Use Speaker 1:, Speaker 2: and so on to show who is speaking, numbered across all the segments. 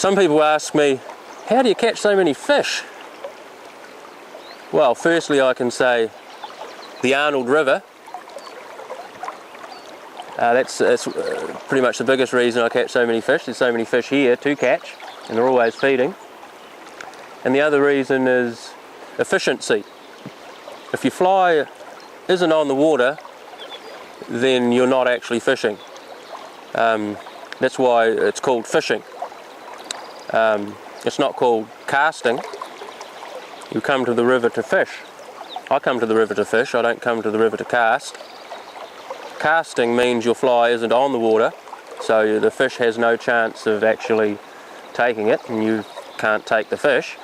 Speaker 1: Some people ask me, how do you catch so many fish? Well, firstly I can say the Arnold River. That's pretty much the biggest reason I catch so many fish. There's so many fish here to catch, and they're always feeding. And the other reason is efficiency. If your fly isn't on the water, then you're not actually fishing. That's why it's called fishing. It's not called casting. You come to the river to fish. I come to the river to fish, I don't come to the river to cast. Casting means your fly isn't on the water, so the fish has no chance of actually taking it, and you can't take the fish.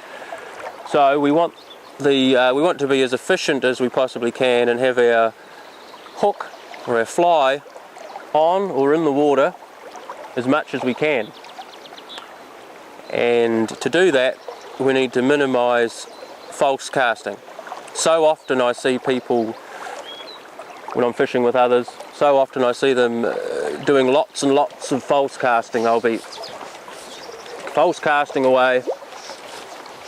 Speaker 1: So we want to be as efficient as we possibly can and have our hook or our fly on or in the water as much as we can. And to do that, we need to minimise false casting. So often I see people, when I'm fishing with others, so often I see them doing lots and lots of false casting. They'll be false casting away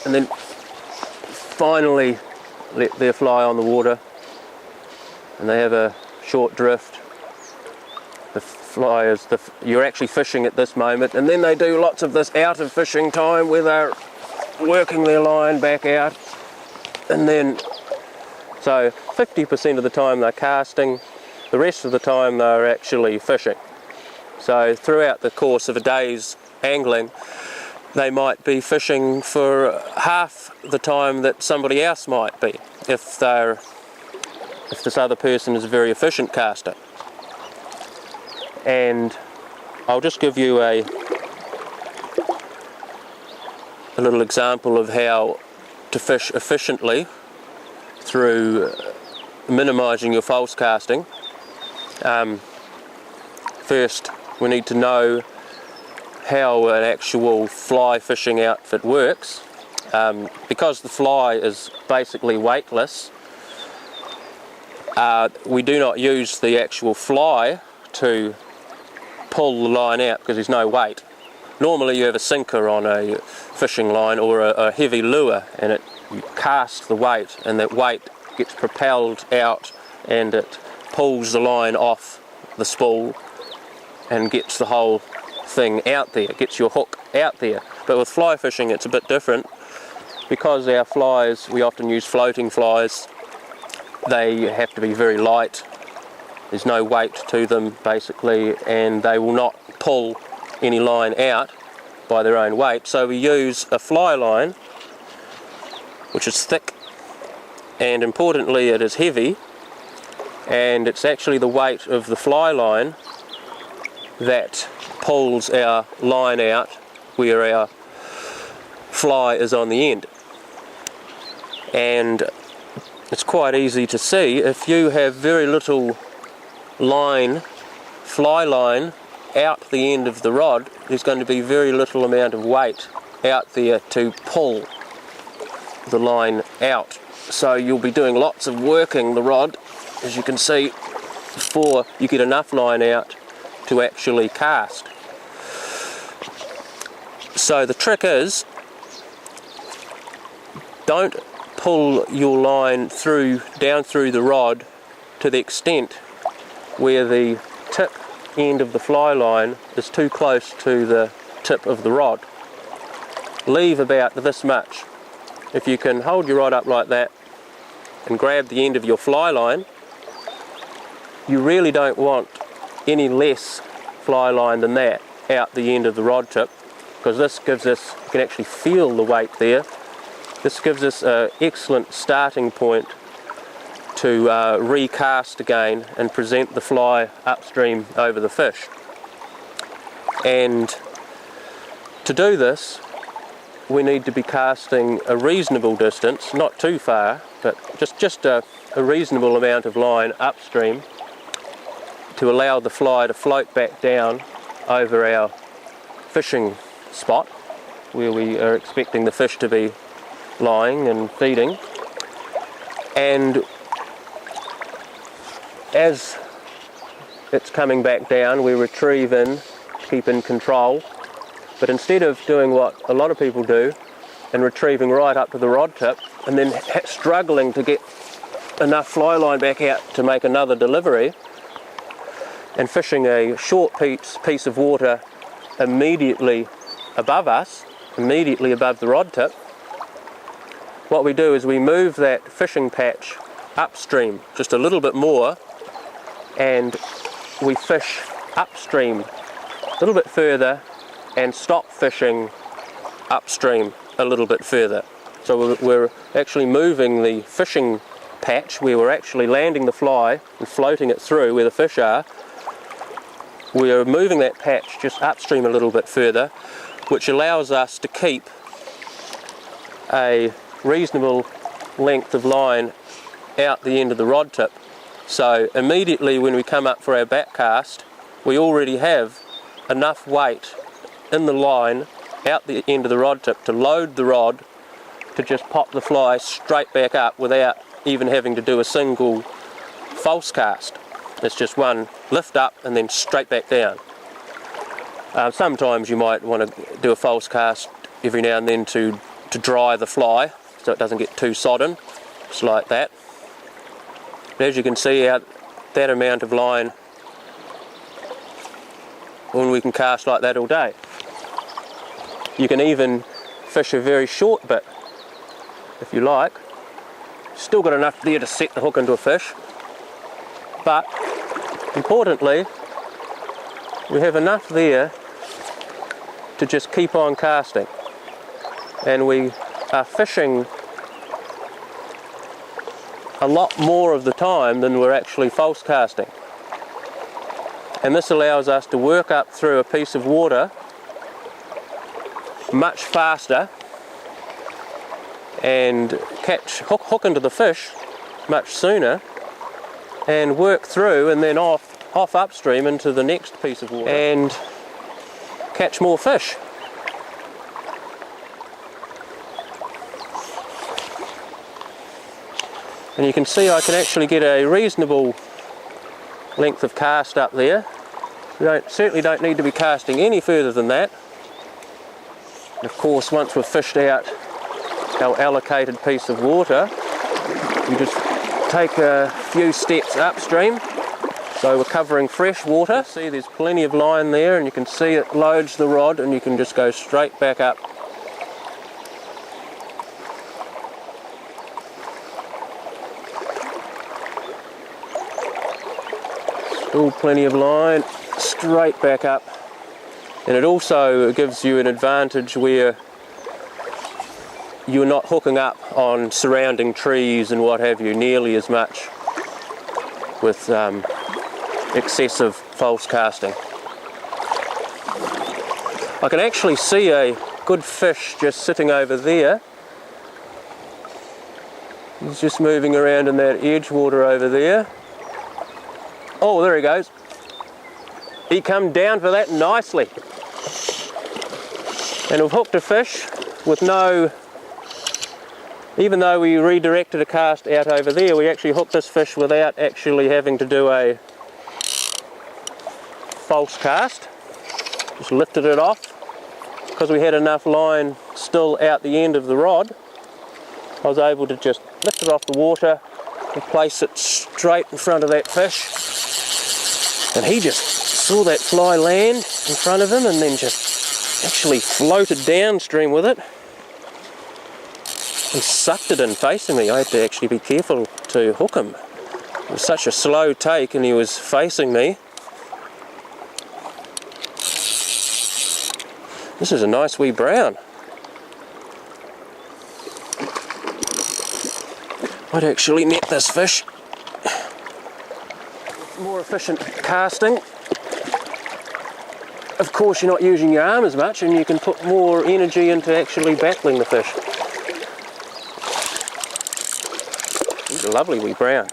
Speaker 1: and then finally let their fly on the water, and they have a short drift. The fly is, you're actually fishing at this moment, and then they do lots of this out of fishing time where they're working their line back out, and then so 50% of the time they're casting, the rest of the time they're actually fishing. So throughout the course of a day's angling, they might be fishing for half the time that somebody else might be, if this other person is a very efficient caster. And I'll just give you a little example of how to fish efficiently through minimising your false casting. First, we need to know how an actual fly fishing outfit works. Because the fly is basically weightless, we do not use the actual fly to pull the line out because there's no weight. Normally you have a sinker on a fishing line or a heavy lure, and you cast the weight, and that weight gets propelled out and it pulls the line off the spool and gets the whole thing out there, gets your hook out there. But with fly fishing it's a bit different, because our flies, we often use floating flies. They have to be very light, there's no weight to them basically, and they will not pull any line out by their own weight. So we use a fly line which is thick, and importantly it is heavy, and it's actually the weight of the fly line that pulls our line out where our fly is on the end. And it's quite easy to see, if you have very little line, fly line, out the end of the rod, there's going to be very little amount of weight out there to pull the line out. So you'll be doing lots of working the rod, as you can see, before you get enough line out to actually cast. So the trick is, don't pull your line down through the rod to the extent where the tip end of the fly line is too close to the tip of the rod. Leave about this much. If you can hold your rod up like that and grab the end of your fly line, you really don't want any less fly line than that out the end of the rod tip, because this gives us, you can actually feel the weight there, this gives us an excellent starting point to recast again and present the fly upstream over the fish. And to do this, we need to be casting a reasonable distance, not too far, but just a reasonable amount of line upstream to allow the fly to float back down over our fishing spot where we are expecting the fish to be lying and feeding. And as it's coming back down, we retrieve in, keep in control, But instead of doing what a lot of people do and retrieving right up to the rod tip and then struggling to get enough fly line back out to make another delivery, and fishing a short piece of water immediately above us, immediately above the rod tip, what we do is we move that fishing patch upstream just a little bit more, and we fish upstream a little bit further and stop fishing upstream a little bit further. So we're actually moving the fishing patch where we're actually landing the fly and floating it through where the fish are. We're moving that patch just upstream a little bit further, which allows us to keep a reasonable length of line out the end of the rod tip. So immediately when we come up for our back cast, we already have enough weight in the line out the end of the rod tip to load the rod to just pop the fly straight back up without even having to do a single false cast. It's just one lift up and then straight back down. Sometimes you might want to do a false cast every now and then to dry the fly so it doesn't get too sodden, just like that. But as you can see, out that amount of line, when we can cast like that all day. You can even fish a very short bit if you like. Still got enough there to set the hook into a fish, but importantly we have enough there to just keep on casting, and we are fishing a lot more of the time than we're actually false casting, and this allows us to work up through a piece of water much faster and hook into the fish much sooner and work through and then off upstream into the next piece of water and catch more fish. And you can see I can actually get a reasonable length of cast up there. We certainly don't need to be casting any further than that. And of course, once we've fished out our allocated piece of water, we just take a few steps upstream, so we're covering fresh water. See, there's plenty of line there, and you can see it loads the rod, and you can just go straight back up. Still plenty of line, straight back up. And it also gives you an advantage where you're not hooking up on surrounding trees and what have you nearly as much with excessive false casting. I can actually see a good fish just sitting over there. He's just moving around in that edge water over there. Oh, there he goes. He come down for that nicely. And we've hooked a fish with no, even though we redirected a cast out over there, we actually hooked this fish without actually having to do a false cast. Just lifted it off because we had enough line still out the end of the rod. I was able to just lift it off the water and place it straight in front of that fish, and he just saw that fly land in front of him and then just actually floated downstream with it and sucked it in facing me. I had to actually be careful to hook him. It was such a slow take and he was facing me. This is a nice wee brown. I'd actually net this fish. More efficient casting. Of course, you're not using your arm as much and you can put more energy into actually battling the fish. He's a lovely wee brown.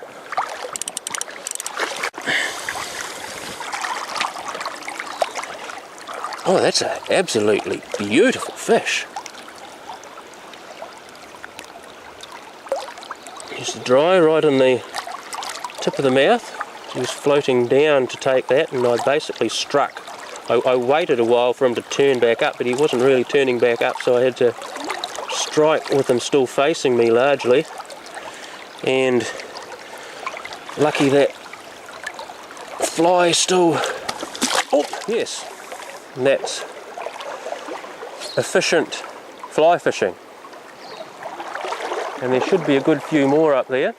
Speaker 1: Oh, that's an absolutely beautiful fish. Just dry right on the tip of the mouth. He was floating down to take that, and I basically struck I waited a while for him to turn back up, but he wasn't really turning back up, so I had to strike with him still facing me largely. And lucky that fly still... Oh, yes. And that's efficient fly fishing. And there should be a good few more up there.